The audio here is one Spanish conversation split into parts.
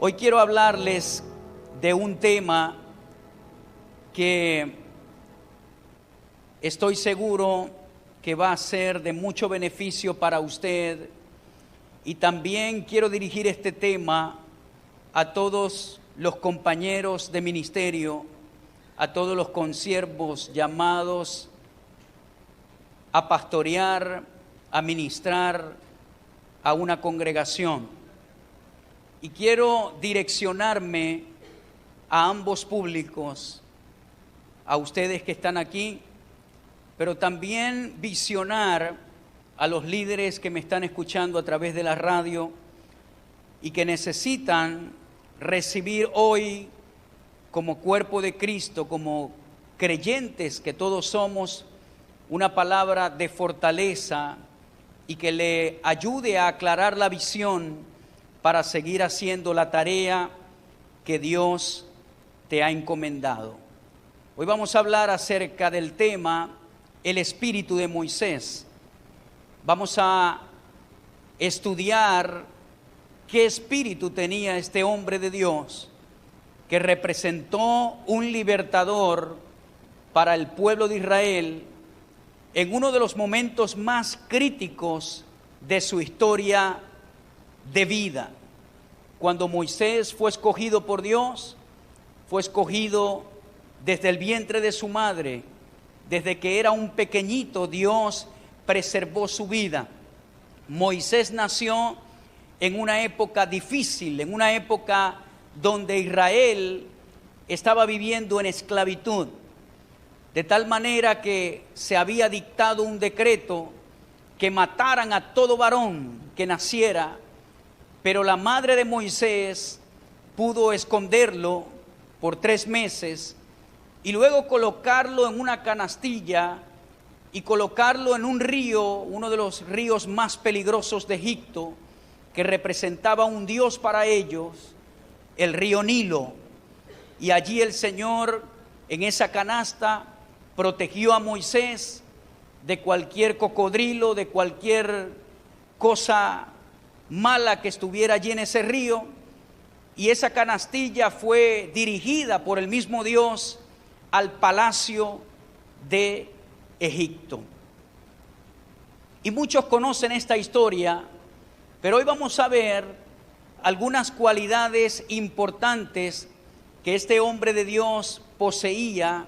Hoy quiero hablarles de un tema que estoy seguro que va a ser de mucho beneficio para usted, y también quiero dirigir este tema a todos los compañeros de ministerio, a todos los consiervos llamados a pastorear, a ministrar a una congregación. Y quiero direccionarme a ambos públicos, a ustedes que están aquí, pero también visionar a los líderes que me están escuchando a través de la radio y que necesitan recibir hoy, como cuerpo de Cristo, como creyentes que todos somos, una palabra de fortaleza y que le ayude a aclarar la visión para seguir haciendo la tarea que Dios te ha encomendado. Hoy vamos a hablar acerca del tema el espíritu de Moisés. Vamos a estudiar qué espíritu tenía este hombre de Dios que representó un libertador para el pueblo de Israel en uno de los momentos más críticos de su historia de vida. Cuando Moisés fue escogido por Dios, fue escogido desde el vientre de su madre. Desde que era un pequeñito, Dios preservó su vida. Moisés nació en una época difícil, en una época donde Israel estaba viviendo en esclavitud, de tal manera que se había dictado un decreto que mataran a todo varón que naciera, pero la madre de Moisés pudo esconderlo por 3 meses y luego colocarlo en una canastilla y colocarlo en un río, uno de los ríos más peligrosos de Egipto, que representaba un dios para ellos, el río Nilo. Y allí el Señor, en esa canasta, protegió a Moisés de cualquier cocodrilo, de cualquier cosa mala que estuviera allí en ese río, y esa canastilla fue dirigida por el mismo Dios al palacio de Egipto. Y muchos conocen esta historia, pero hoy vamos a ver algunas cualidades importantes que este hombre de Dios poseía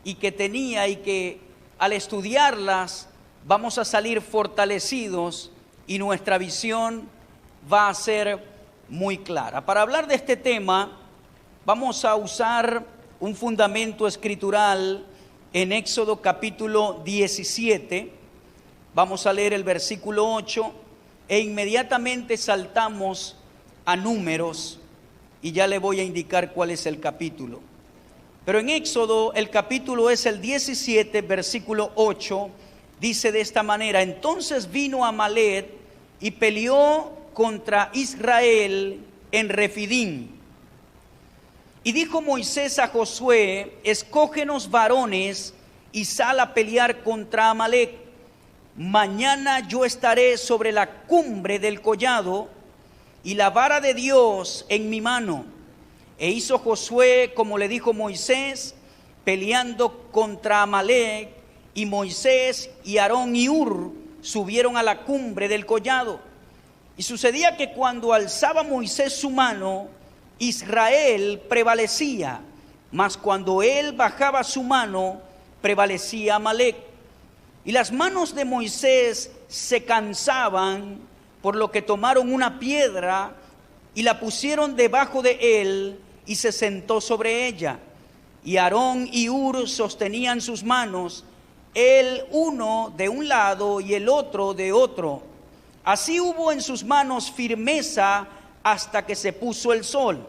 y que tenía, y que al estudiarlas vamos a salir fortalecidos y nuestra visión va a ser muy clara. Para hablar de este tema vamos a usar un fundamento escritural en Éxodo capítulo 17. Vamos a leer el versículo 8 e inmediatamente saltamos a Números y ya le voy a indicar cuál es el capítulo. Pero en Éxodo el capítulo es el 17, versículo 8, dice de esta manera: entonces vino Amalec y peleó contra Israel en Refidim. Y dijo Moisés a Josué: escógenos varones y sal a pelear contra Amalec. Mañana yo estaré sobre la cumbre del collado y la vara de Dios en mi mano. E hizo Josué como le dijo Moisés, peleando contra Amalec, y Moisés y Aarón y Hur subieron a la cumbre del collado. Y sucedía que cuando alzaba Moisés su mano, Israel prevalecía, mas cuando él bajaba su mano, prevalecía Amalec. Y las manos de Moisés se cansaban, por lo que tomaron una piedra y la pusieron debajo de él, y se sentó sobre ella. Y Aarón y Hur sostenían sus manos, el uno de un lado y el otro de otro. Así hubo en sus manos firmeza hasta que se puso el sol.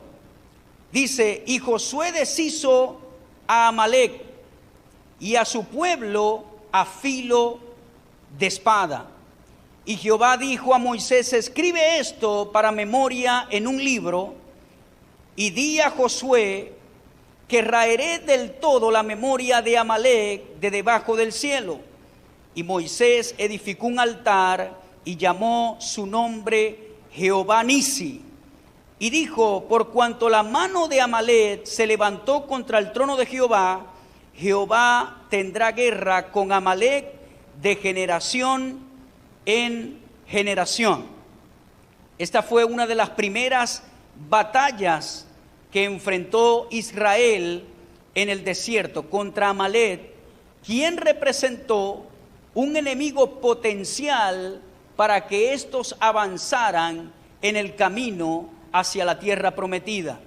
Dice: y Josué deshizo a Amalec y a su pueblo a filo de espada. Y Jehová dijo a Moisés: escribe esto para memoria en un libro, y di a Josué que raeré del todo la memoria de Amalec de debajo del cielo. Y Moisés edificó un altar y llamó su nombre Jehová Nisi. y dijo: por cuanto la mano de Amalec se levantó contra el trono de Jehová, Jehová tendrá guerra con Amalec de generación en generación. Esta fue una de las primeras batallas que enfrentó Israel en el desierto contra Amalec, quien representó un enemigo potencial para que estos avanzaran en el camino hacia la tierra prometida.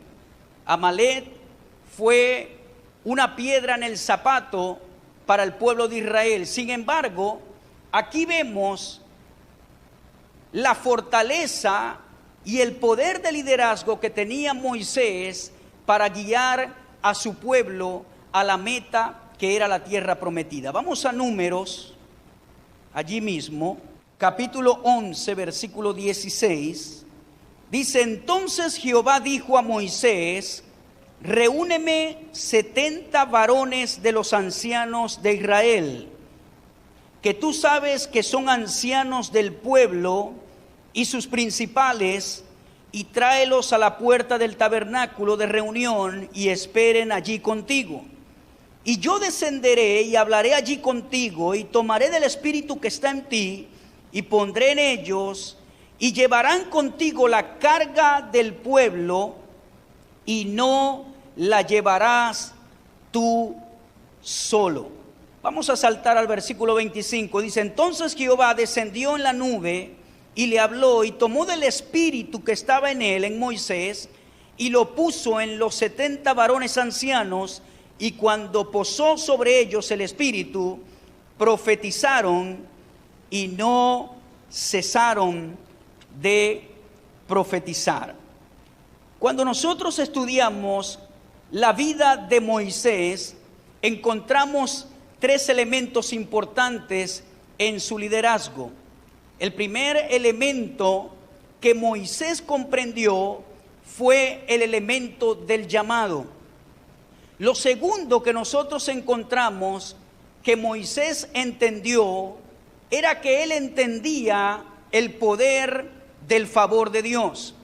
Amalec fue una piedra en el zapato para el pueblo de Israel. Sin embargo, aquí vemos la fortaleza y el poder de liderazgo que tenía Moisés para guiar a su pueblo a la meta que era la tierra prometida. Vamos a Números, allí mismo, capítulo 11, versículo 16. Dice: entonces Jehová dijo a Moisés: reúneme 70 varones de los ancianos de Israel, que tú sabes que son ancianos del pueblo, y sus principales, y tráelos a la puerta del tabernáculo de reunión, y esperen allí contigo. Y yo descenderé y hablaré allí contigo, y tomaré del espíritu que está en ti, y pondré en ellos, y llevarán contigo la carga del pueblo, y no la llevarás tú solo. Vamos a saltar al versículo 25. Dice: entonces Jehová descendió en la nube y le habló, y tomó del espíritu que estaba en él, en Moisés, y lo puso en los 70 varones ancianos, y cuando posó sobre ellos el espíritu, profetizaron y no cesaron de profetizar. Cuando nosotros estudiamos la vida de Moisés, encontramos 3 elementos importantes en su liderazgo. El primer elemento que Moisés comprendió fue el elemento del llamado. Lo segundo que nosotros encontramos que Moisés entendió era que él entendía el poder del favor de Dios.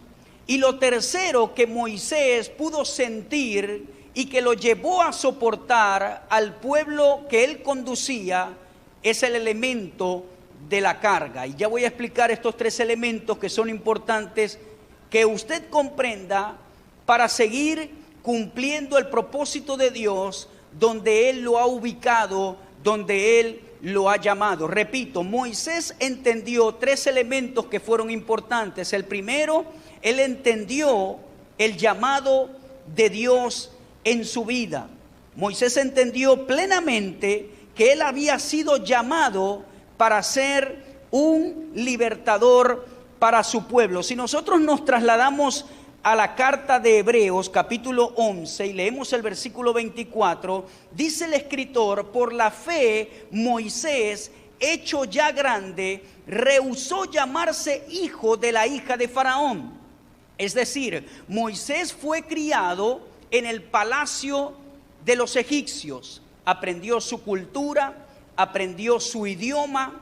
Y lo tercero que Moisés pudo sentir y que lo llevó a soportar al pueblo que él conducía es el elemento de la carga. Y ya voy a explicar estos 3 elementos que son importantes que usted comprenda para seguir cumpliendo el propósito de Dios donde Él lo ha ubicado, donde Él lo ha llamado. Repito, Moisés entendió 3 elementos que fueron importantes. El primero, él entendió el llamado de Dios en su vida. Moisés entendió plenamente que él había sido llamado para ser un libertador para su pueblo. Si nosotros nos trasladamos a la carta de Hebreos capítulo 11 y leemos el versículo 24, dice el escritor: por la fe Moisés, hecho ya grande, rehusó llamarse hijo de la hija de Faraón. Es decir, Moisés fue criado en el palacio de los egipcios, aprendió su cultura, aprendió su idioma,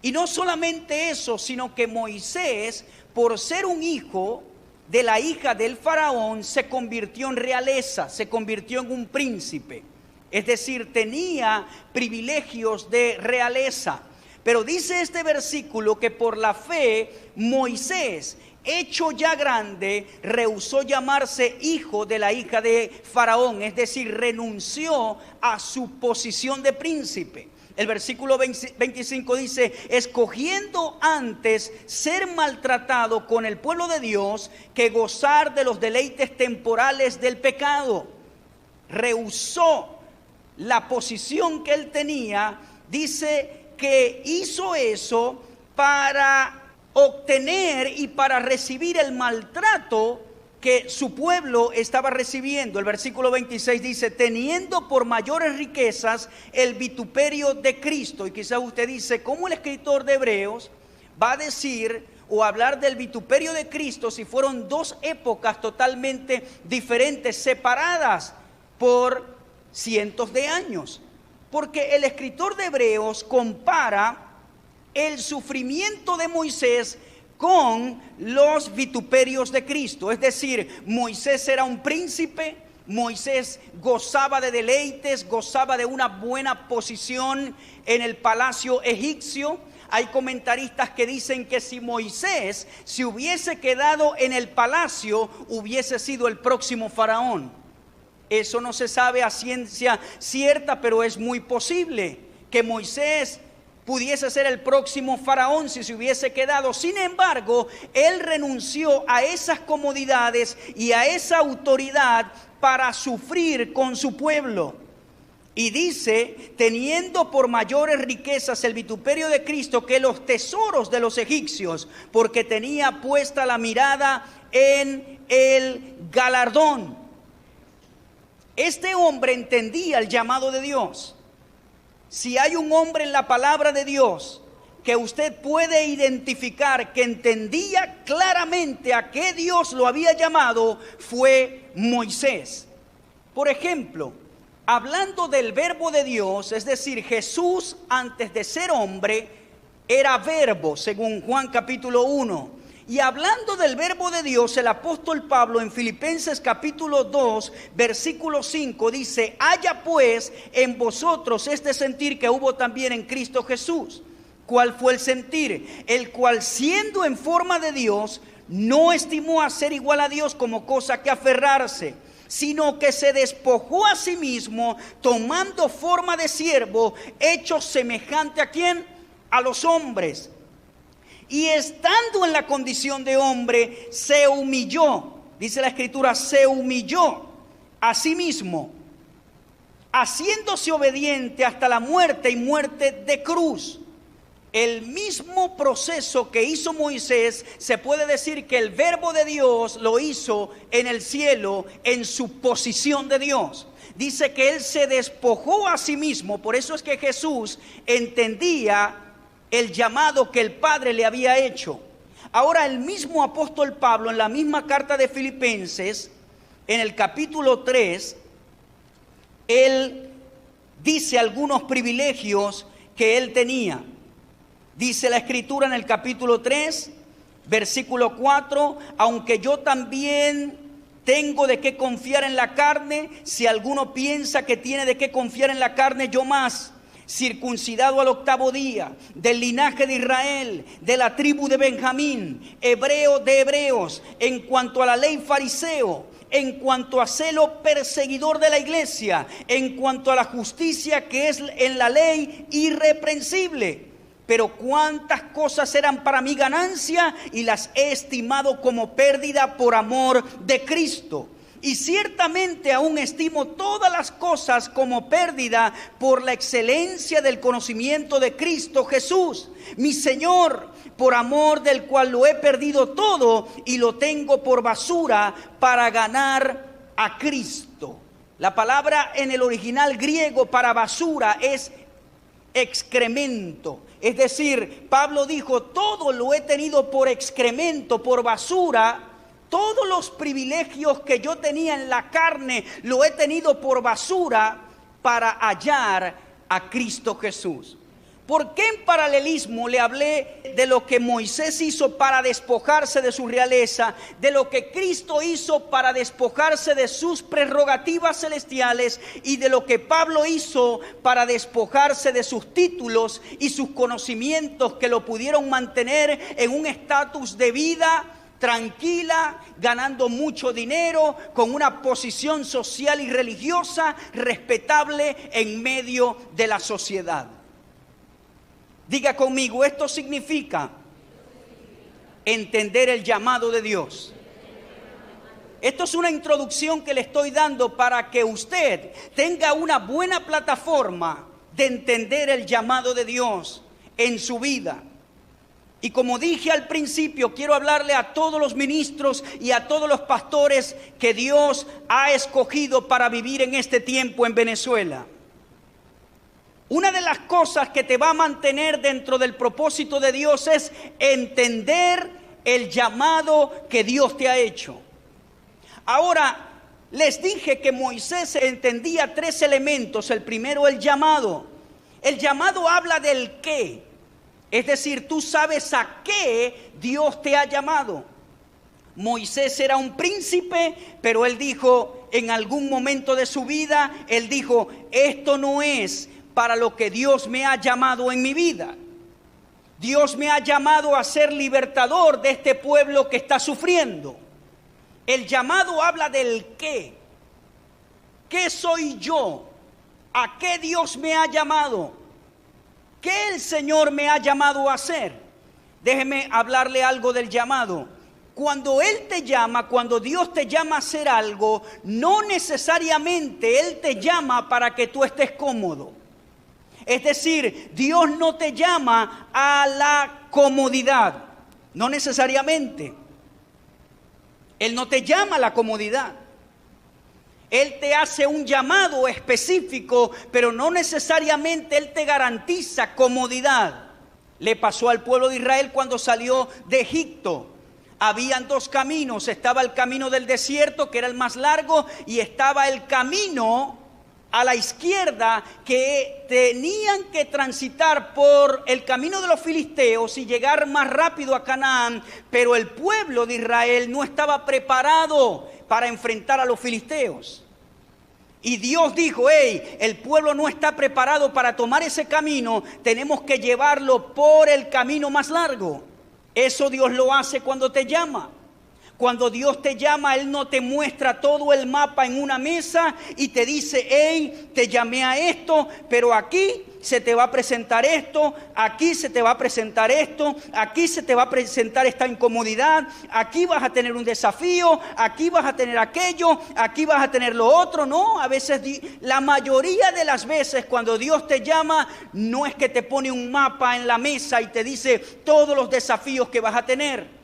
y no solamente eso, sino que Moisés, por ser un hijo de la hija del faraón, se convirtió en realeza, se convirtió en un príncipe. Es decir, tenía privilegios de realeza. Pero dice este versículo que por la fe Moisés, hecho ya grande, rehusó llamarse hijo de la hija de Faraón, es decir, renunció a su posición de príncipe. El versículo 25 dice: escogiendo antes ser maltratado con el pueblo de Dios que gozar de los deleites temporales del pecado. Rehusó la posición que él tenía. Dice que hizo eso para obtener y para recibir el maltrato que su pueblo estaba recibiendo. El versículo 26 dice: teniendo por mayores riquezas el vituperio de Cristo. Y quizás usted dice: ¿cómo el escritor de Hebreos va a decir o hablar del vituperio de Cristo si fueron 2 épocas totalmente diferentes, separadas por cientos de años? Porque el escritor de Hebreos compara el sufrimiento de Moisés con los vituperios de Cristo. Es decir, Moisés era un príncipe, Moisés gozaba de deleites, gozaba de una buena posición en el palacio egipcio. Hay comentaristas que dicen que si Moisés se hubiese quedado en el palacio, hubiese sido el próximo faraón. Eso no se sabe a ciencia cierta, pero es muy posible que Moisés pudiese ser el próximo faraón si se hubiese quedado. Sin embargo, él renunció a esas comodidades y a esa autoridad para sufrir con su pueblo. Y dice, teniendo por mayores riquezas el vituperio de Cristo que los tesoros de los egipcios, porque tenía puesta la mirada en el galardón. Este hombre entendía el llamado de Dios. Si hay un hombre en la palabra de Dios que usted puede identificar que entendía claramente a qué Dios lo había llamado, fue Moisés. Por ejemplo, hablando del verbo de Dios, es decir, Jesús antes de ser hombre era verbo, según Juan capítulo 1. Y hablando del verbo de Dios, el apóstol Pablo en Filipenses capítulo 2, versículo 5 dice: haya pues en vosotros este sentir que hubo también en Cristo Jesús. ¿Cuál fue el sentir? El cual, siendo en forma de Dios, no estimó a ser igual a Dios como cosa que aferrarse, sino que se despojó a sí mismo, tomando forma de siervo, hecho semejante ¿a quién? A los hombres. Y estando en la condición de hombre, se humilló, dice la Escritura, se humilló a sí mismo, haciéndose obediente hasta la muerte y muerte de cruz. El mismo proceso que hizo Moisés, se puede decir que el verbo de Dios lo hizo en el cielo, en su posición de Dios. Dice que él se despojó a sí mismo. Por eso es que Jesús entendía el llamado que el Padre le había hecho. Ahora el mismo apóstol Pablo, en la misma carta de Filipenses, en el capítulo 3, él dice algunos privilegios que él tenía. Dice la Escritura en el capítulo 3, versículo 4: aunque yo también tengo de qué confiar en la carne, si alguno piensa que tiene de qué confiar en la carne, yo más, circuncidado al 8º día, del linaje de Israel, de la tribu de Benjamín, hebreo de hebreos, en cuanto a la ley fariseo, en cuanto a celo perseguidor de la iglesia, en cuanto a la justicia que es en la ley irreprensible. Pero cuántas cosas eran para mi ganancia y las he estimado como pérdida por amor de Cristo. Y ciertamente aún estimo todas las cosas como pérdida por la excelencia del conocimiento de Cristo Jesús, mi Señor, por amor del cual lo he perdido todo y lo tengo por basura para ganar a Cristo. La palabra en el original griego para basura es excremento. Es decir, Pablo dijo, todo lo he tenido por excremento, por basura. Todos los privilegios que yo tenía en la carne, lo he tenido por basura para hallar a Cristo Jesús. ¿Por qué en paralelismo le hablé de lo que Moisés hizo para despojarse de su realeza, de lo que Cristo hizo para despojarse de sus prerrogativas celestiales y de lo que Pablo hizo para despojarse de sus títulos y sus conocimientos que lo pudieron mantener en un estatus de vida tranquila, ganando mucho dinero, con una posición social y religiosa respetable en medio de la sociedad? Diga conmigo, esto significa entender el llamado de Dios. Esto es una introducción que le estoy dando para que usted tenga una buena plataforma de entender el llamado de Dios en su vida. Y como dije al principio, quiero hablarle a todos los ministros y a todos los pastores que Dios ha escogido para vivir en este tiempo en Venezuela. Una de las cosas que te va a mantener dentro del propósito de Dios es entender el llamado que Dios te ha hecho. Ahora, les dije que Moisés entendía 3 elementos. El primero, el llamado. El llamado habla del qué. Es decir, tú sabes a qué Dios te ha llamado. Moisés era un príncipe, pero él dijo en algún momento de su vida, él dijo, esto no es para lo que Dios me ha llamado en mi vida. Dios me ha llamado a ser libertador de este pueblo que está sufriendo. El llamado habla del qué. ¿Qué soy yo? ¿A qué Dios me ha llamado? ¿Qué el Señor me ha llamado a hacer? Déjeme hablarle algo del llamado. Cuando Él te llama, cuando Dios te llama a hacer algo, no necesariamente Él te llama para que tú estés cómodo. Es decir, Dios no te llama a la comodidad, no necesariamente. Él no te llama a la comodidad. Él te hace un llamado específico, pero no necesariamente Él te garantiza comodidad. Le pasó al pueblo de Israel cuando salió de Egipto. Habían dos caminos, estaba el camino del desierto, que era el más largo, y estaba el camino a la izquierda, que tenían que transitar por el camino de los filisteos y llegar más rápido a Canaán, pero el pueblo de Israel no estaba preparado para enfrentar a los filisteos. Y Dios dijo, hey, el pueblo no está preparado para tomar ese camino, tenemos que llevarlo por el camino más largo. Eso Dios lo hace cuando te llama. Cuando Dios te llama, Él no te muestra todo el mapa en una mesa y te dice, hey, te llamé a esto, pero aquí se te va a presentar esto, aquí se te va a presentar esto, aquí se te va a presentar esta incomodidad, aquí vas a tener un desafío, aquí vas a tener aquello, aquí vas a tener lo otro. No, a veces, la mayoría de las veces cuando Dios te llama, no es que te pone un mapa en la mesa y te dice todos los desafíos que vas a tener.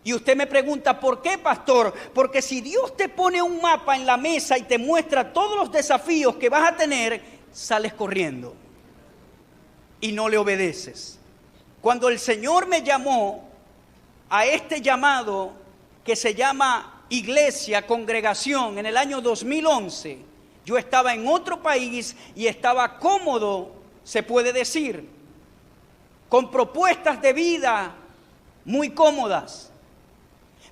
Y usted me pregunta, ¿por qué, pastor? Porque si Dios te pone un mapa en la mesa y te muestra todos los desafíos que vas a tener, sales corriendo y no le obedeces. Cuando el Señor me llamó a este llamado que se llama iglesia, congregación, en el año 2011, yo estaba en otro país y estaba cómodo, se puede decir, con propuestas de vida muy cómodas.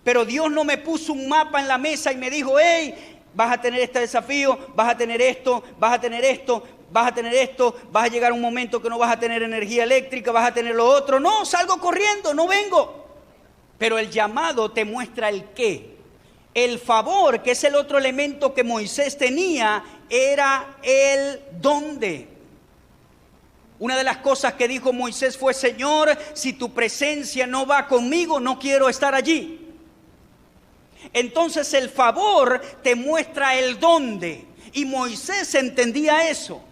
Pero Dios no me puso un mapa en la mesa y me dijo, hey, vas a tener este desafío, vas a tener esto, vas a tener esto, vas a tener esto, vas a llegar a un momento que no vas a tener energía eléctrica, vas a tener lo otro. No, salgo corriendo, no vengo. Pero el llamado te muestra el qué. El favor, que es el otro elemento que Moisés tenía, era el dónde. Una de las cosas que dijo Moisés fue, Señor, si tu presencia no va conmigo, no quiero estar allí. Entonces el favor te muestra el dónde. Y Moisés entendía eso.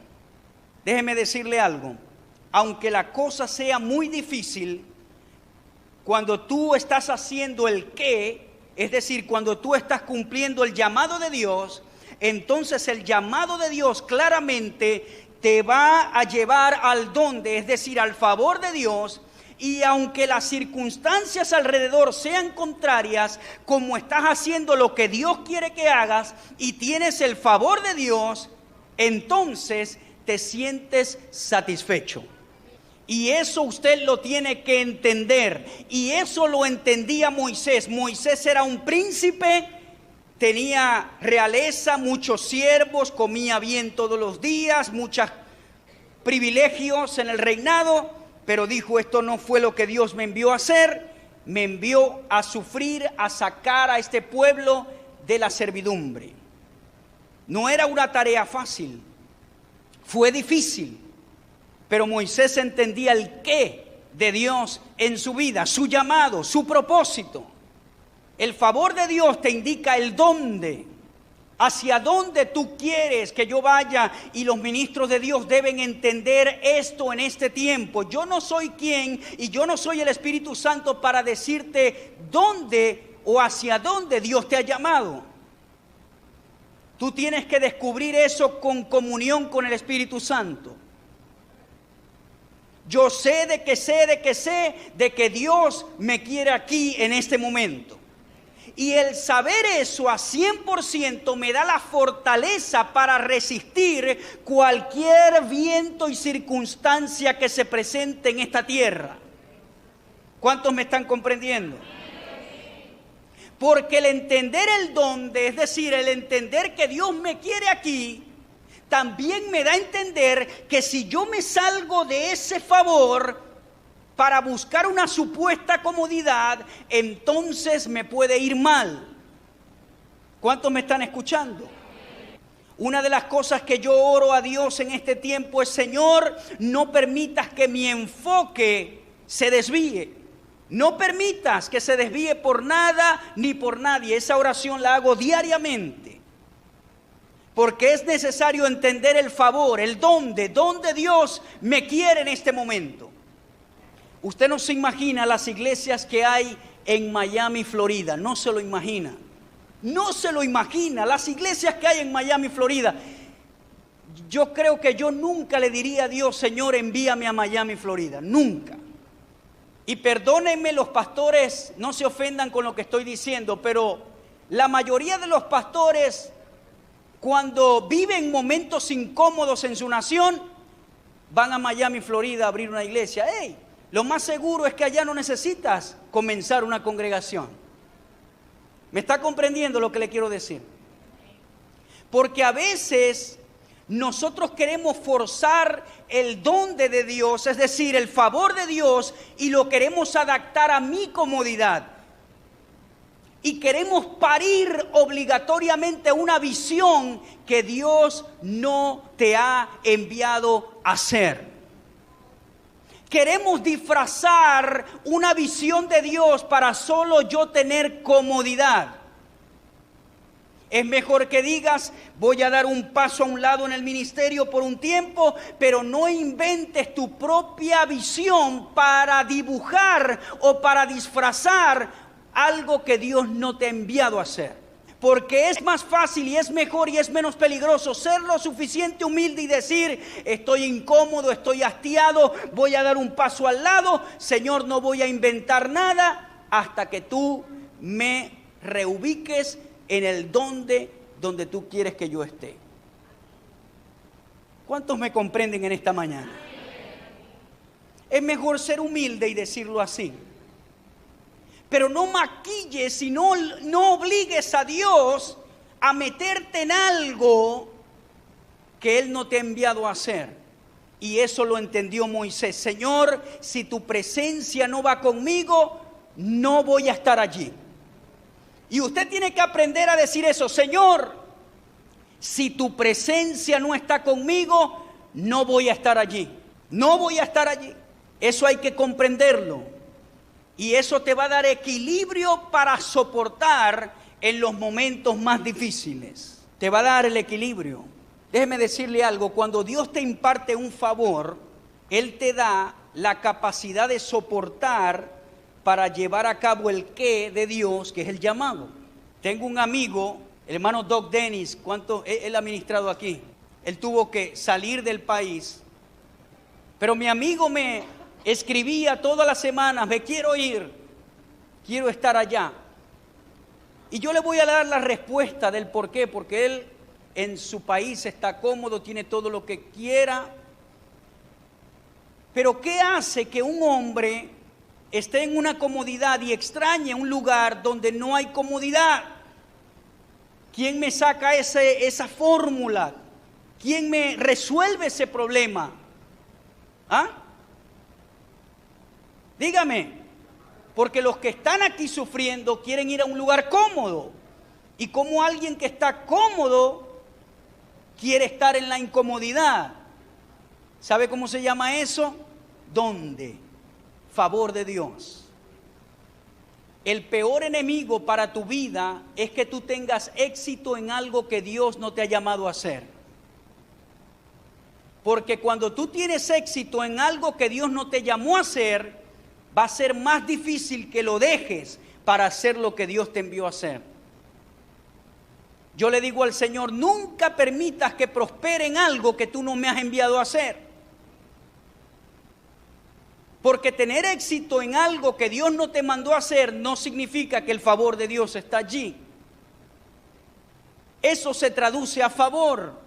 Déjeme decirle algo. Aunque la cosa sea muy difícil, cuando tú estás haciendo el qué, es decir, cuando tú estás cumpliendo el llamado de Dios, entonces el llamado de Dios claramente te va a llevar al dónde, es decir, al favor de Dios. Y aunque las circunstancias alrededor sean contrarias, como estás haciendo lo que Dios quiere que hagas y tienes el favor de Dios, entonces te sientes satisfecho. Y eso usted lo tiene que entender. Y eso lo entendía Moisés. Moisés era un príncipe, tenía realeza, muchos siervos, comía bien todos los días, muchos privilegios en el reinado. Pero dijo, esto no fue lo que Dios me envió a hacer. Me envió a sufrir, a sacar a este pueblo de la servidumbre. No era una tarea fácil, fue difícil. Pero Moisés entendía el qué de Dios en su vida, su llamado, su propósito. El favor de Dios te indica el dónde. Hacia dónde tú quieres que yo vaya, y los ministros de Dios deben entender esto en este tiempo. Yo no soy quien y yo no soy el Espíritu Santo para decirte dónde o hacia dónde Dios te ha llamado. Tú tienes que descubrir eso con comunión con el Espíritu Santo. Yo sé de que Dios me quiere aquí en este momento. Y el saber eso a 100% me da la fortaleza para resistir cualquier viento y circunstancia que se presente en esta tierra. ¿Cuántos me están comprendiendo? Porque el entender el dónde, es decir, el entender que Dios me quiere aquí, también me da a entender que si yo me salgo de ese favor para buscar una supuesta comodidad, entonces me puede ir mal. ¿Cuántos me están escuchando? Una de las cosas que yo oro a Dios en este tiempo es: Señor, no permitas que mi enfoque se desvíe. No permitas que se desvíe por nada ni por nadie. Esa oración la hago diariamente. Porque es necesario entender el favor, el dónde Dios me quiere en este momento. Usted no se imagina las iglesias que hay en Miami, Florida. No se lo imagina. No se lo imagina. Las iglesias que hay en Miami, Florida. Yo creo que yo nunca le diría a Dios: Señor, envíame a Miami, Florida. Nunca. Y perdónenme los pastores, no se ofendan con lo que estoy diciendo, pero la mayoría de los pastores, cuando viven momentos incómodos en su nación, van a Miami, Florida a abrir una iglesia. ¡Hey! Lo más seguro es que allá no necesitas comenzar una congregación. ¿Me está comprendiendo lo que le quiero decir? Porque a veces nosotros queremos forzar el don de Dios, es decir, el favor de Dios, y lo queremos adaptar a mi comodidad. Y queremos parir obligatoriamente una visión que Dios no te ha enviado a hacer. Queremos disfrazar una visión de Dios para solo yo tener comodidad. Es mejor que digas: voy a dar un paso a un lado en el ministerio por un tiempo, pero no inventes tu propia visión para dibujar o para disfrazar algo que Dios no te ha enviado a hacer. Porque es más fácil y es mejor y es menos peligroso ser lo suficiente humilde y decir: estoy incómodo, estoy hastiado, voy a dar un paso al lado. Señor, no voy a inventar nada hasta que tú me reubiques en el donde tú quieres que yo esté. ¿Cuántos me comprenden en esta mañana? Es mejor ser humilde y decirlo así. Pero no maquilles y no obligues a Dios a meterte en algo que Él no te ha enviado a hacer. Y eso lo entendió Moisés. Señor, si tu presencia no va conmigo, no voy a estar allí. Y usted tiene que aprender a decir eso: Señor, si tu presencia no está conmigo, no voy a estar allí. No voy a estar allí. Eso hay que comprenderlo. Y eso te va a dar equilibrio para soportar en los momentos más difíciles. Te va a dar el equilibrio. Déjeme decirle algo: cuando Dios te imparte un favor, Él te da la capacidad de soportar para llevar a cabo el qué de Dios, que es el llamado. Tengo un amigo, el hermano Doc Dennis, ¿cuánto él ha ministrado aquí? Él tuvo que salir del país, pero mi amigo me escribía todas las semanas: me quiero ir, quiero estar allá. Y yo le voy a dar la respuesta del por qué, porque él en su país está cómodo, tiene todo lo que quiera. Pero ¿qué hace que un hombre esté en una comodidad y extrañe un lugar donde no hay comodidad? ¿Quién me saca esa fórmula? ¿Quién me resuelve ese problema? ¿Ah? Dígame, porque los que están aquí sufriendo quieren ir a un lugar cómodo. Y como alguien que está cómodo quiere estar en la incomodidad. ¿Sabe cómo se llama eso? ¿Dónde? Favor de Dios. El peor enemigo para tu vida es que tú tengas éxito en algo que Dios no te ha llamado a hacer. Porque cuando tú tienes éxito en algo que Dios no te llamó a hacer, va a ser más difícil que lo dejes para hacer lo que Dios te envió a hacer. Yo le digo al Señor: nunca permitas que prospere en algo que tú no me has enviado a hacer. Porque tener éxito en algo que Dios no te mandó a hacer no significa que el favor de Dios está allí. Eso se traduce a favor.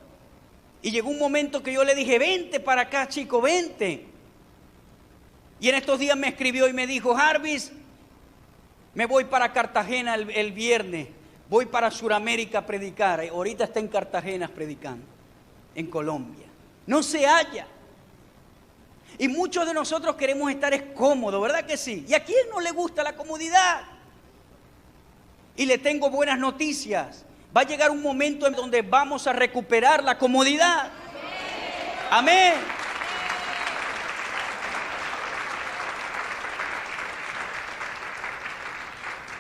Y llegó un momento que yo le dije, vente para acá, chico, vente. Y en estos días me escribió y me dijo, Jarvis, me voy para Cartagena el viernes, voy para Sudamérica a predicar. Ahorita está en Cartagena predicando, en Colombia. No se halla. Y muchos de nosotros queremos estar cómodos, ¿verdad que sí? ¿Y a quién no le gusta la comodidad? Y le tengo buenas noticias. Va a llegar un momento en donde vamos a recuperar la comodidad. Amén.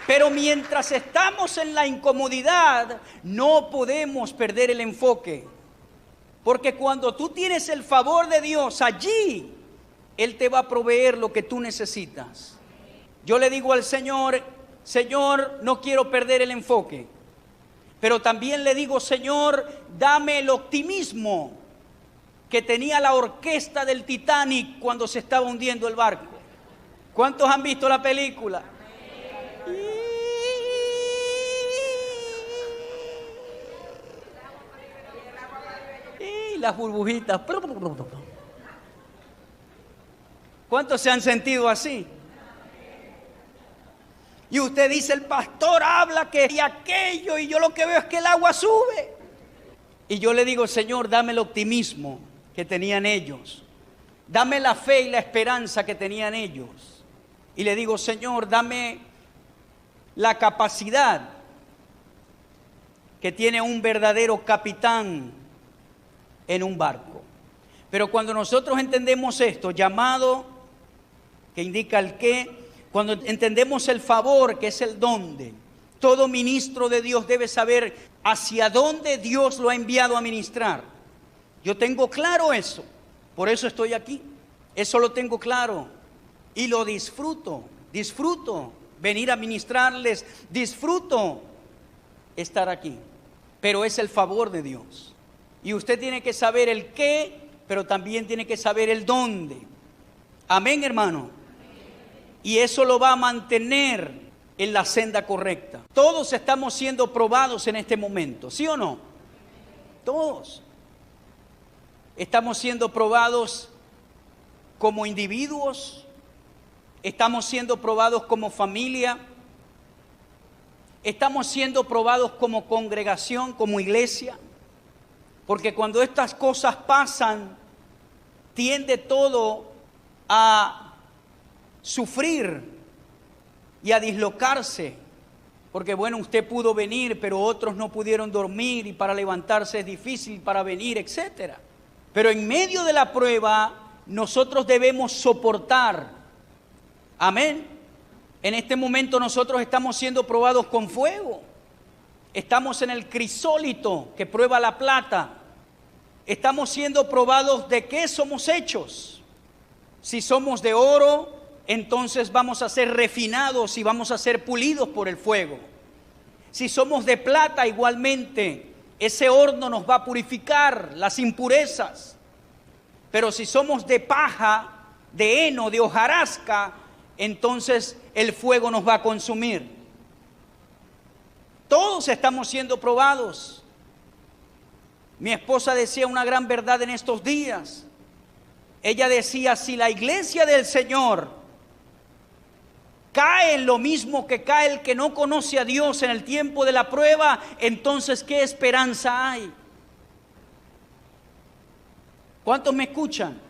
Pero mientras estamos en la incomodidad, no podemos perder el enfoque. Porque cuando tú tienes el favor de Dios, allí Él te va a proveer lo que tú necesitas. Yo le digo al Señor, Señor, no quiero perder el enfoque. Pero también le digo, Señor, dame el optimismo que tenía la orquesta del Titanic cuando se estaba hundiendo el barco. ¿Cuántos han visto la película? Y las burbujitas. ¿Cuántos se han sentido así? Y usted dice, el pastor habla que y aquello, y yo lo que veo es que el agua sube. Y yo le digo, Señor, dame el optimismo que tenían ellos. Dame la fe y la esperanza que tenían ellos. Y le digo, Señor, dame la capacidad que tiene un verdadero capitán en un barco. Pero cuando nosotros entendemos esto, llamado, que indica el qué, cuando entendemos el favor, que es el dónde, todo ministro de Dios debe saber hacia dónde Dios lo ha enviado a ministrar. Yo tengo claro eso, por eso estoy aquí. Eso lo tengo claro y lo disfruto venir a ministrarles, disfruto estar aquí. Pero es el favor de Dios. Y usted tiene que saber el qué, pero también tiene que saber el dónde. Amén, hermano. Y eso lo va a mantener en la senda correcta. Todos estamos siendo probados en este momento, ¿sí o no? Todos. Estamos siendo probados como individuos, estamos siendo probados como familia, estamos siendo probados como congregación, como iglesia, porque cuando estas cosas pasan, tiende todo a sufrir y a dislocarse, porque bueno, usted pudo venir, pero otros no pudieron dormir y para levantarse es difícil, para venir, etcétera. Pero en medio de la prueba, nosotros debemos soportar. Amén. En este momento nosotros estamos siendo probados con fuego. Estamos en el crisólito que prueba la plata. Estamos siendo probados de qué somos hechos. Si somos de oro, entonces vamos a ser refinados y vamos a ser pulidos por el fuego. Si somos de plata, igualmente, ese horno nos va a purificar las impurezas. Pero si somos de paja, de heno, de hojarasca, entonces el fuego nos va a consumir. Todos estamos siendo probados. Mi esposa decía una gran verdad en estos días. Ella decía, si la iglesia del Señor cae en lo mismo que cae el que no conoce a Dios en el tiempo de la prueba, entonces ¿qué esperanza hay? ¿Cuántos me escuchan?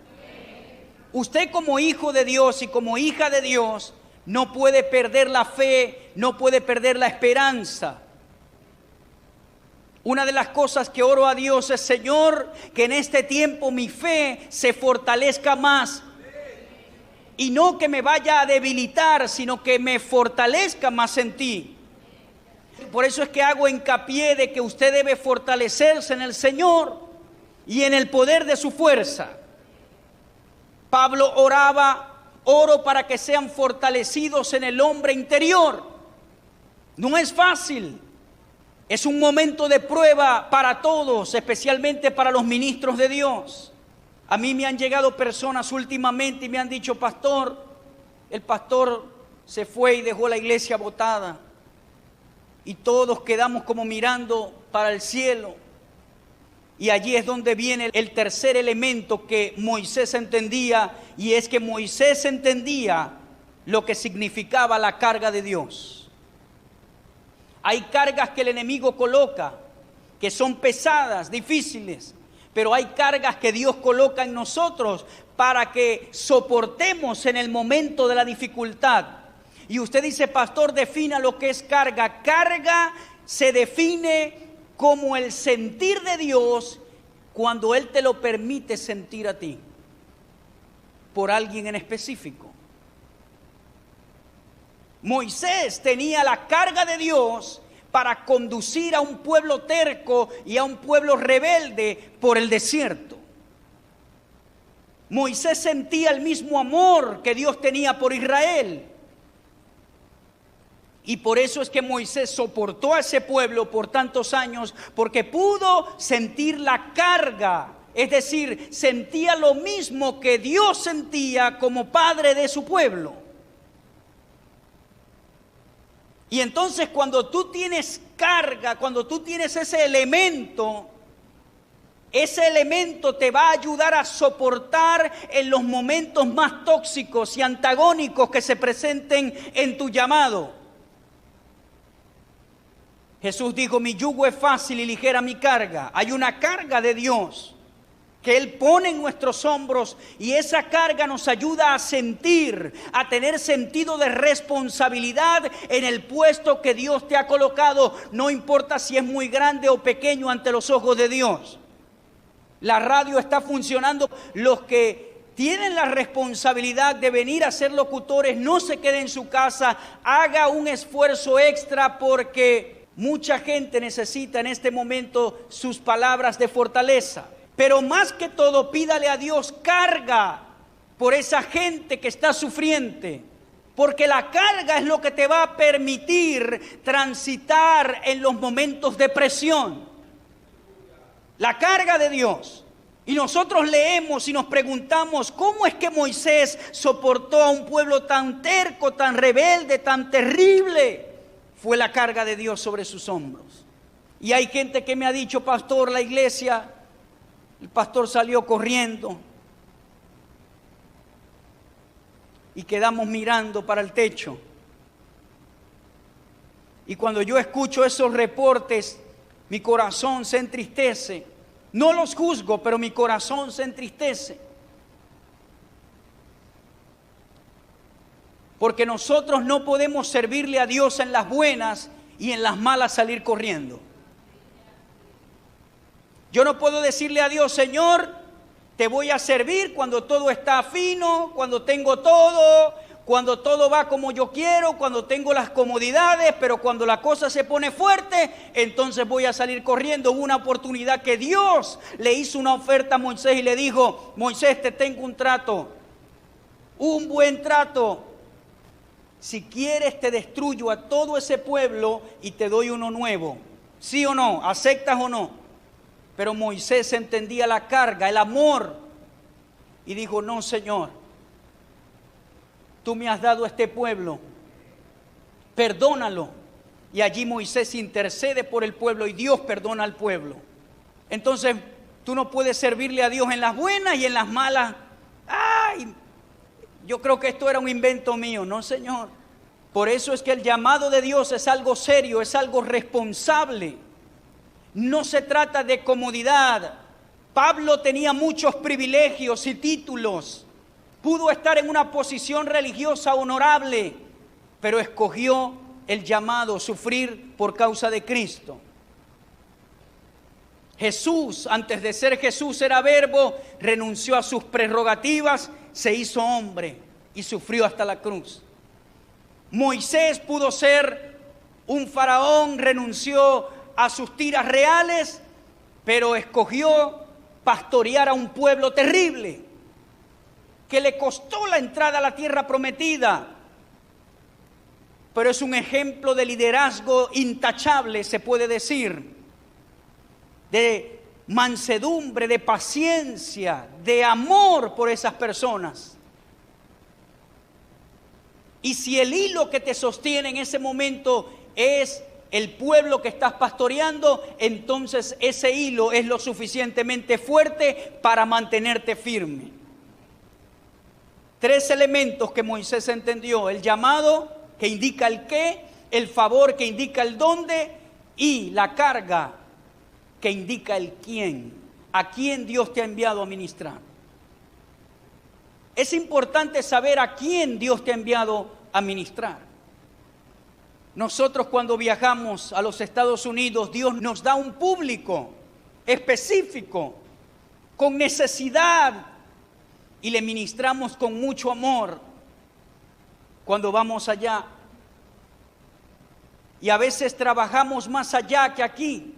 Usted como hijo de Dios y como hija de Dios no puede perder la fe, no puede perder la esperanza. Una de las cosas que oro a Dios es, Señor, que en este tiempo mi fe se fortalezca más. Y no que me vaya a debilitar, sino que me fortalezca más en ti. Por eso es que hago hincapié de que usted debe fortalecerse en el Señor y en el poder de su fuerza. Pablo oraba, oro para que sean fortalecidos en el hombre interior. No es fácil. Es un momento de prueba para todos, especialmente para los ministros de Dios. A mí me han llegado personas últimamente y me han dicho: pastor, el pastor se fue y dejó la iglesia botada. Y todos quedamos como mirando para el cielo. Y allí es donde viene el tercer elemento que Moisés entendía, y es que Moisés entendía lo que significaba la carga de Dios. Hay cargas que el enemigo coloca, que son pesadas, difíciles, pero hay cargas que Dios coloca en nosotros para que soportemos en el momento de la dificultad. Y usted dice: pastor, defina lo que es carga. Carga se define como el sentir de Dios cuando Él te lo permite sentir a ti, por alguien en específico. Moisés tenía la carga de Dios para conducir a un pueblo terco y a un pueblo rebelde por el desierto. Moisés sentía el mismo amor que Dios tenía por Israel. Y por eso es que Moisés soportó a ese pueblo por tantos años, porque pudo sentir la carga. Es decir, sentía lo mismo que Dios sentía como padre de su pueblo. Y entonces cuando tú tienes carga, cuando tú tienes ese elemento te va a ayudar a soportar en los momentos más tóxicos y antagónicos que se presenten en tu llamado. Jesús dijo: mi yugo es fácil y ligera mi carga. Hay una carga de Dios que Él pone en nuestros hombros, y esa carga nos ayuda a sentir, a tener sentido de responsabilidad en el puesto que Dios te ha colocado, no importa si es muy grande o pequeño ante los ojos de Dios. La radio está funcionando. Los que tienen la responsabilidad de venir a ser locutores, no se quede en su casa, haga un esfuerzo extra, porque mucha gente necesita en este momento sus palabras de fortaleza. Pero más que todo, pídale a Dios carga por esa gente que está sufriente, porque la carga es lo que te va a permitir transitar en los momentos de presión. La carga de Dios. Y nosotros leemos y nos preguntamos: ¿cómo es que Moisés soportó a un pueblo tan terco, tan rebelde, tan terrible? Fue la carga de Dios sobre sus hombros. Y hay gente que me ha dicho: pastor, la iglesia, el pastor salió corriendo y quedamos mirando para el techo. Y cuando yo escucho esos reportes, mi corazón se entristece. No los juzgo, pero mi corazón se entristece. Porque nosotros no podemos servirle a Dios en las buenas y en las malas salir corriendo. Yo no puedo decirle a Dios: Señor, te voy a servir cuando todo está fino, cuando tengo todo, cuando todo va como yo quiero, cuando tengo las comodidades, pero cuando la cosa se pone fuerte, entonces voy a salir corriendo. Hubo una oportunidad que Dios le hizo una oferta a Moisés y le dijo: Moisés, te tengo un trato, un buen trato. Si quieres, te destruyo a todo ese pueblo y te doy uno nuevo. ¿Sí o no? ¿Aceptas o no? Pero Moisés entendía la carga, el amor, y dijo: no, Señor, tú me has dado este pueblo, perdónalo. Y allí Moisés intercede por el pueblo y Dios perdona al pueblo. Entonces tú no puedes servirle a Dios en las buenas y en las malas. ¡Ay! Yo creo que esto era un invento mío. No, Señor. Por eso es que el llamado de Dios es algo serio, es algo responsable. No se trata de comodidad. Pablo tenía muchos privilegios y títulos. Pudo estar en una posición religiosa honorable, pero escogió el llamado, sufrir por causa de Cristo. Jesús, antes de ser Jesús, era verbo, renunció a sus prerrogativas, se hizo hombre y sufrió hasta la cruz. Moisés pudo ser un faraón, renunció a sus tiras reales, pero escogió pastorear a un pueblo terrible, que le costó la entrada a la tierra prometida, pero es un ejemplo de liderazgo intachable, se puede decir, de mansedumbre, de paciencia, de amor por esas personas. Y si el hilo que te sostiene en ese momento es el pueblo que estás pastoreando, entonces ese hilo es lo suficientemente fuerte para mantenerte firme. 3 elementos que Moisés entendió: el llamado, que indica el qué; el favor, que indica el dónde; y la carga, que indica el quién. ¿A quién Dios te ha enviado a ministrar? Es importante saber a quién Dios te ha enviado a ministrar. Nosotros, cuando viajamos a los Estados Unidos, Dios nos da un público específico, con necesidad, y le ministramos con mucho amor cuando vamos allá. Y a veces trabajamos más allá que aquí.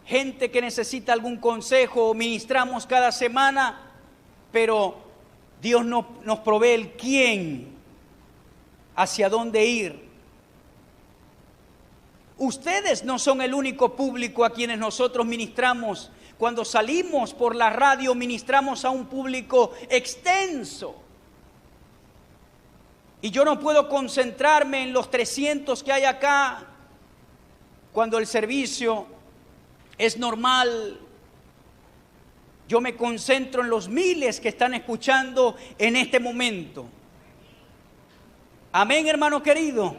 Gente que necesita algún consejo, ministramos cada semana, pero Dios nos provee el quién, hacia dónde ir. Ustedes no son el único público a quienes nosotros ministramos. Cuando salimos por la radio, ministramos a un público extenso. Y yo no puedo concentrarme en los 300 que hay acá cuando el servicio es normal. Yo me concentro en los miles que están escuchando en este momento. Amén, hermano querido.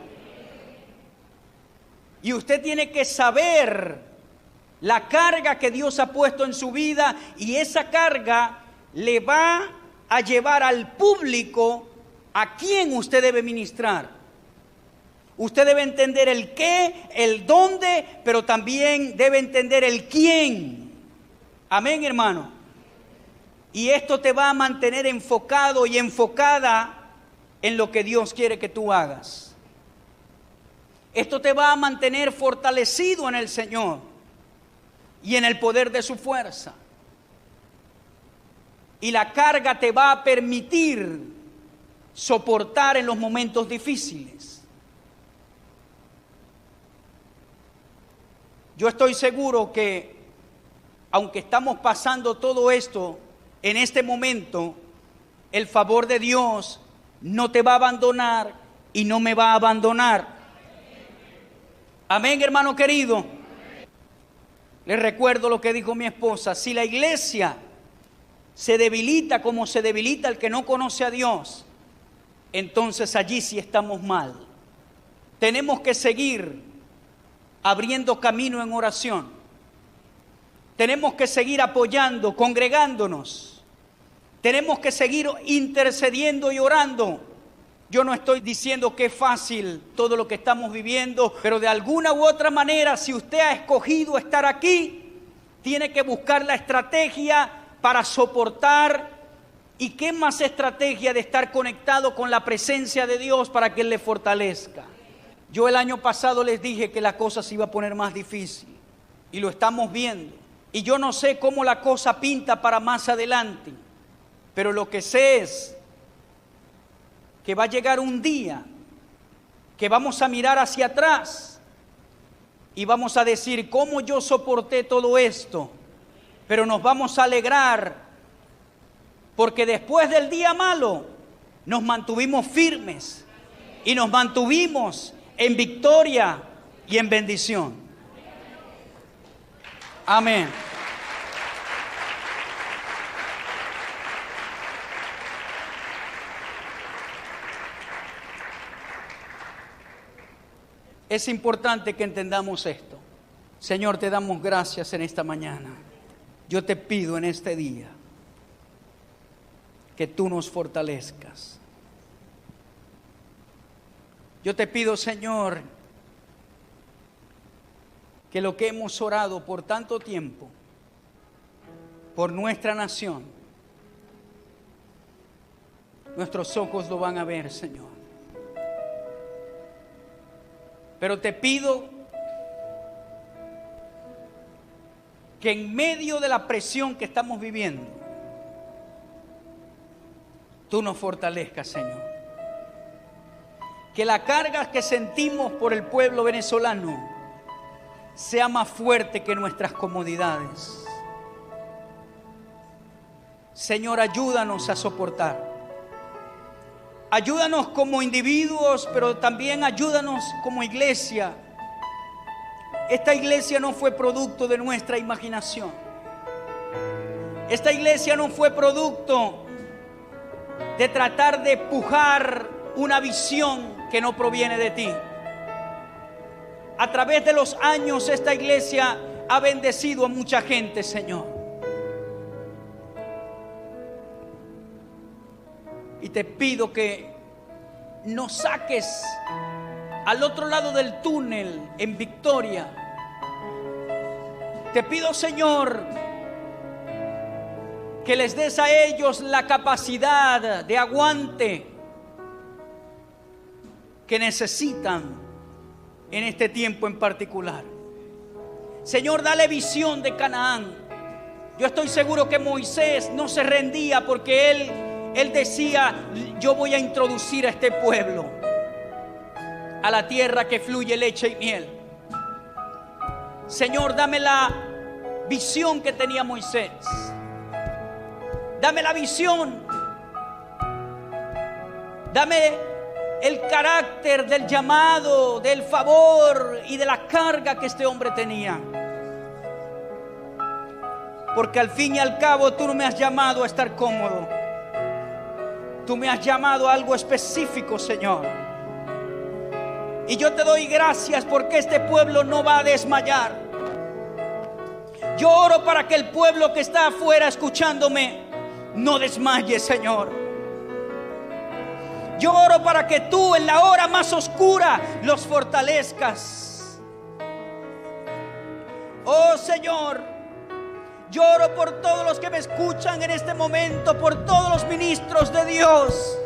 Y usted tiene que saber la carga que Dios ha puesto en su vida, y esa carga le va a llevar al público a quien usted debe ministrar. Usted debe entender el qué, el dónde, pero también debe entender el quién. Amén, hermano. Y esto te va a mantener enfocado y enfocada en lo que Dios quiere que tú hagas. Esto te va a mantener fortalecido en el Señor y en el poder de su fuerza. Y la carga te va a permitir soportar en los momentos difíciles. Yo estoy seguro que, aunque estamos pasando todo esto en este momento, el favor de Dios no te va a abandonar y no me va a abandonar. Amén, hermano querido. Les recuerdo lo que dijo mi esposa: si la iglesia se debilita como se debilita el que no conoce a Dios, entonces allí sí estamos mal. Tenemos que seguir abriendo camino en oración. Tenemos que seguir apoyando, congregándonos. Tenemos que seguir intercediendo y orando. Yo no estoy diciendo que es fácil todo lo que estamos viviendo, pero de alguna u otra manera, si usted ha escogido estar aquí, tiene que buscar la estrategia para soportar. ¿Y qué más estrategia de estar conectado con la presencia de Dios para que Él le fortalezca? Yo el año pasado les dije que la cosa se iba a poner más difícil, y lo estamos viendo. Y yo no sé cómo la cosa pinta para más adelante, pero lo que sé es que va a llegar un día que vamos a mirar hacia atrás y vamos a decir: ¿cómo yo soporté todo esto? Pero nos vamos a alegrar porque después del día malo nos mantuvimos firmes y nos mantuvimos en victoria y en bendición. Amén. Es importante que entendamos esto. Señor, te damos gracias en esta mañana. Yo te pido en este día que tú nos fortalezcas. Yo te pido, Señor, que lo que hemos orado por tanto tiempo, por nuestra nación, nuestros ojos lo van a ver, Señor. Pero te pido que en medio de la presión que estamos viviendo, tú nos fortalezcas, Señor. Que la carga que sentimos por el pueblo venezolano sea más fuerte que nuestras comodidades. Señor, ayúdanos a soportar. Ayúdanos como individuos, pero también ayúdanos como iglesia. Esta iglesia no fue producto de nuestra imaginación. Esta iglesia no fue producto de tratar de pujar una visión que no proviene de ti. A través de los años esta iglesia ha bendecido a mucha gente, Señor. Y te pido que nos saques al otro lado del túnel en victoria. Te pido, Señor, que les des a ellos la capacidad de aguante que necesitan en este tiempo en particular. Señor, dale visión de Canaán. Yo estoy seguro que Moisés no se rendía porque él decía: yo voy a introducir a este pueblo a la tierra que fluye leche y miel. Señor, dame la visión que tenía Moisés. Dame la visión. Dame el carácter del llamado, del favor y de la carga que este hombre tenía. Porque al fin y al cabo tú no me has llamado a estar cómodo. Tú me has llamado a algo específico, Señor. Y yo te doy gracias porque este pueblo no va a desmayar. Yo oro para que el pueblo que está afuera escuchándome no desmaye, Señor. Yo oro para que tú en la hora más oscura los fortalezcas. Oh Señor, yo oro por todos los que me escuchan en este momento, por todos los ministros de Dios,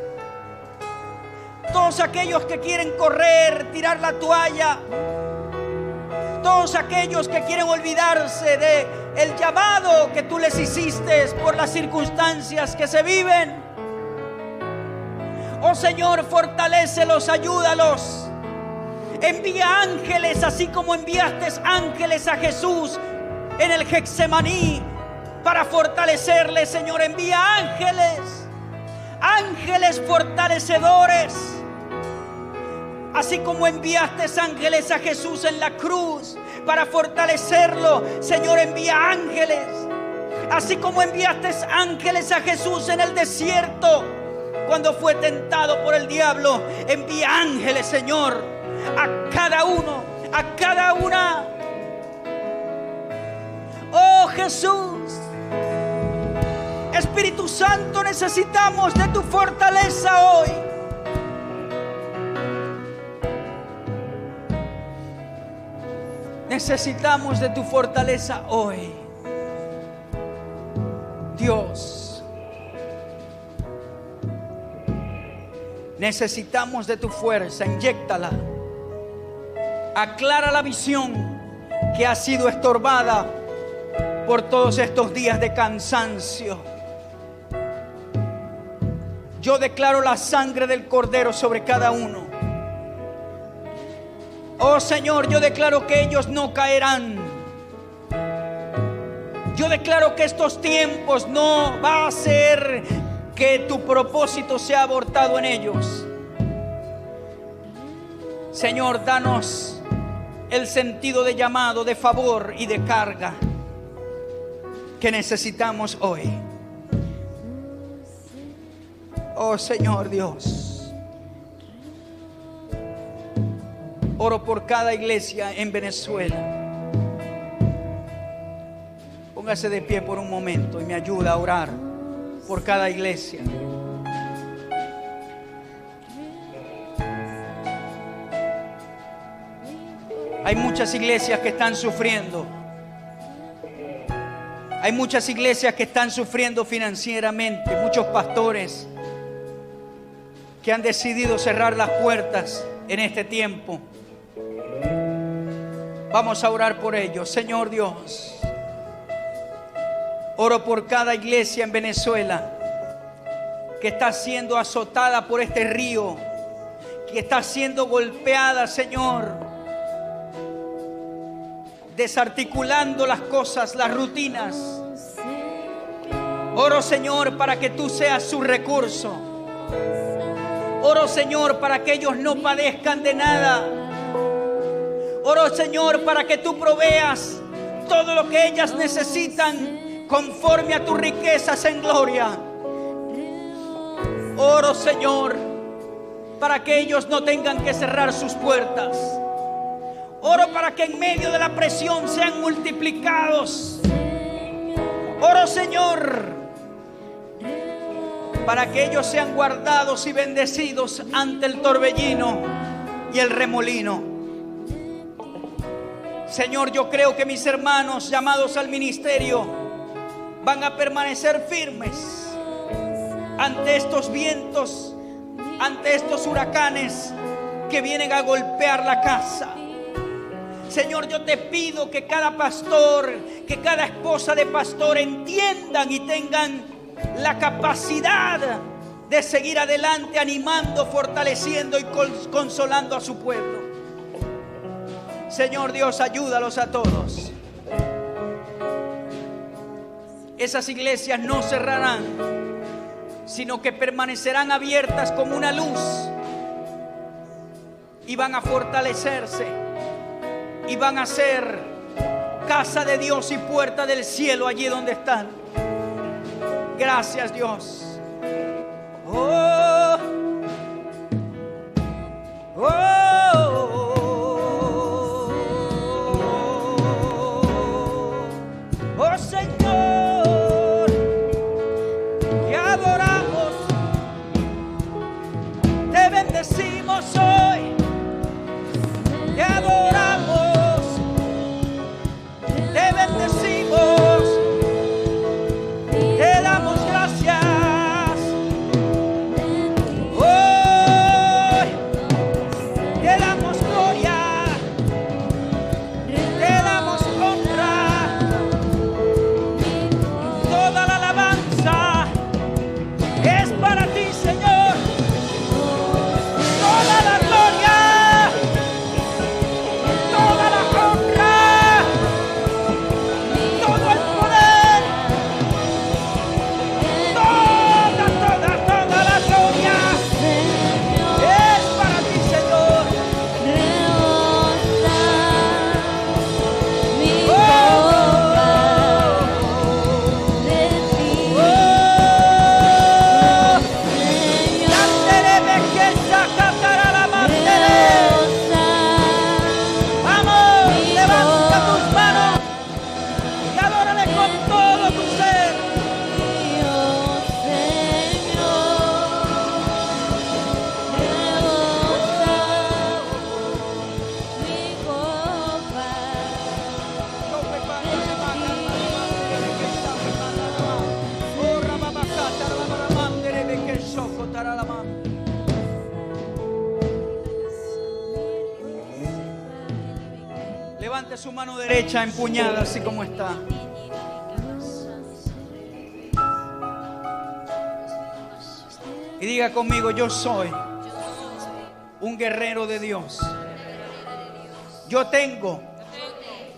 todos aquellos que quieren correr, tirar la toalla, todos aquellos que quieren olvidarse de el llamado que tú les hiciste por las circunstancias que se viven. Oh Señor, fortalécelos, ayúdalos. Envía ángeles, así como enviaste ángeles a Jesús en el Getsemaní para fortalecerle. Señor, envía ángeles, ángeles fortalecedores, así como enviaste ángeles a Jesús en la cruz para fortalecerlo. Señor, envía ángeles, así como enviaste ángeles a Jesús en el desierto cuando fue tentado por el diablo. Envía ángeles, Señor, a cada uno, a cada una. Oh Jesús, Espíritu Santo, necesitamos de tu fortaleza hoy. Necesitamos de tu fortaleza hoy, Dios. Necesitamos de tu fuerza, inyéctala. Aclara la visión que ha sido estorbada por todos estos días de cansancio. Yo declaro la sangre del Cordero sobre cada uno. Oh Señor, yo declaro que ellos no caerán. Yo declaro que estos tiempos no va a ser que tu propósito sea abortado en ellos. Señor, danos el sentido de llamado, de favor y de carga que necesitamos hoy. Oh Señor Dios, oro por cada iglesia en Venezuela. Póngase de pie por un momento y me ayuda a orar por cada iglesia. Hay muchas iglesias que están sufriendo. Hay muchas iglesias que están sufriendo financieramente. Muchos pastores que han decidido cerrar las puertas en este tiempo. Vamos a orar por ellos. Señor Dios, oro por cada iglesia en Venezuela que está siendo azotada por este río, que está siendo golpeada, Señor, desarticulando las cosas, las rutinas. Oro, Señor, para que tú seas su recurso. Oro, Señor, para que ellos no padezcan de nada. Oro, Señor, para que tú proveas todo lo que ellas necesitan conforme a tus riquezas en gloria. Oro, Señor, para que ellos no tengan que cerrar sus puertas. Oro para que en medio de la presión sean multiplicados. Oro, Señor, para que ellos sean guardados y bendecidos ante el torbellino y el remolino. Señor, yo creo que mis hermanos llamados al ministerio van a permanecer firmes ante estos vientos, ante estos huracanes que vienen a golpear la casa. Señor, yo te pido que cada pastor, que cada esposa de pastor entiendan y tengan la capacidad de seguir adelante, animando, fortaleciendo y consolando a su pueblo. Señor Dios, ayúdalos a todos. Esas iglesias no cerrarán, sino que permanecerán abiertas como una luz y van a fortalecerse y van a ser casa de Dios y puerta del cielo allí donde están. Gracias, Dios. Oh, Señor, te adoramos, te bendecimos hoy, te adoramos, te bendecimos, te damos gracias. Hoy te damos gloria, te damos honra. Toda la alabanza es para ti, Señor. Toda la gloria, toda la honra, todo el poder, toda la gloria es para ti, Señor. Vamos, levanta tus manos y adórale con todo tu ser. Levante su mano derecha empuñada así como está. Y diga conmigo: yo soy un guerrero de Dios. Yo tengo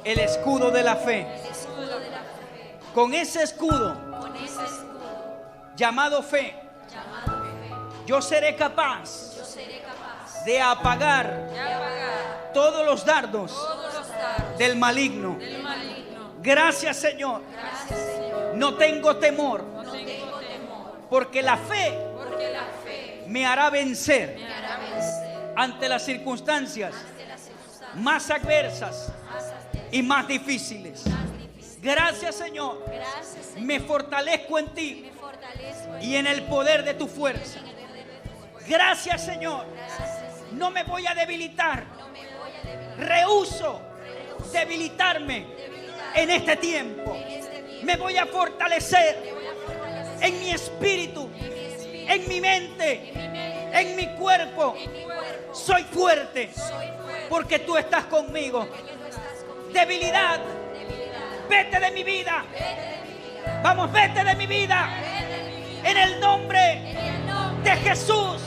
el escudo de la fe. Con ese escudo llamado fe, yo seré capaz de apagar todos los dardos del maligno. Gracias, Señor. No tengo temor, porque la fe me hará vencer ante las circunstancias más adversas y más difíciles. Gracias, Señor. Me fortalezco en ti y en el poder de tu fuerza. Gracias, Señor. No me voy a debilitar. Rehúso debilitarme en este tiempo. Me voy a fortalecer en mi espíritu, en mi mente, en mi cuerpo. Soy fuerte porque tú estás conmigo. Debilidad, vete de mi vida. Vamos, vete de mi vida. En el nombre de Jesús,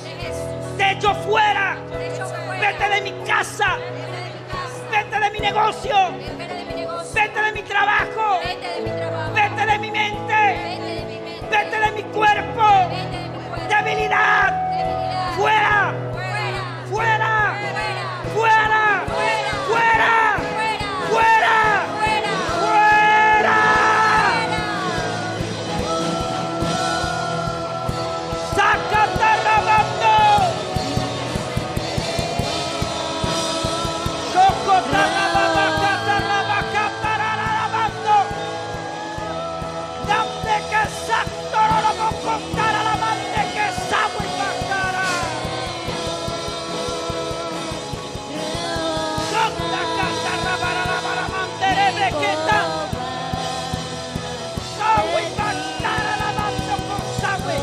te echo fuera. Vete de mi casa. Vete de mi negocio. Vete de mi trabajo. Vete de mi trabajo. Vete de mi mente. Vete de mi mente. Vete de mi cuerpo. Vete de mi cuerpo. Debilidad. Debilidad. Fuera. Fuera. Fuera. Fuera. Fuera. Fuera. Fuera. Fuera. Fuera. Fuera. Fuera. Sácate rabando. Socota rababacata rabacata rabando. Dame que sacto rabacota rabande que sabu y bacara. Socta cata rabarabaramande rebequeta. Sabu y bacara rabando con sabu.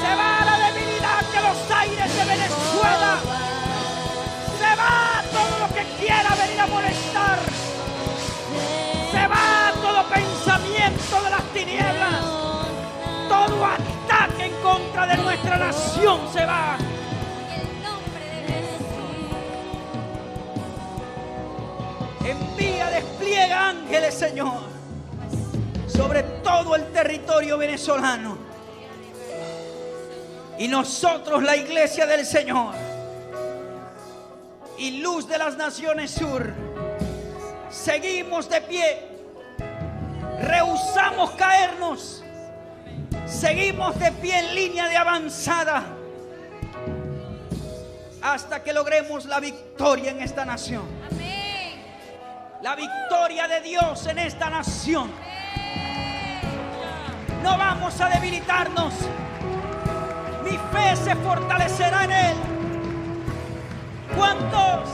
Se va la debilidad de los aires de Venezuela. Se va todo lo que quiera venir a molestar. Se va todo pensamiento de las tinieblas. Todo ataque en contra de nuestra nación se va. En el nombre de Jesús. Envía, despliega ángeles, Señor, sobre todo el territorio venezolano. Y nosotros, la iglesia del Señor y luz de las naciones sur, seguimos de pie, rehusamos caernos, seguimos de pie en línea de avanzada hasta que logremos la victoria en esta nación. Amén. La victoria de Dios en esta nación. No vamos a debilitarnos. Mi fe se fortalecerá en Él. ¿Cuántos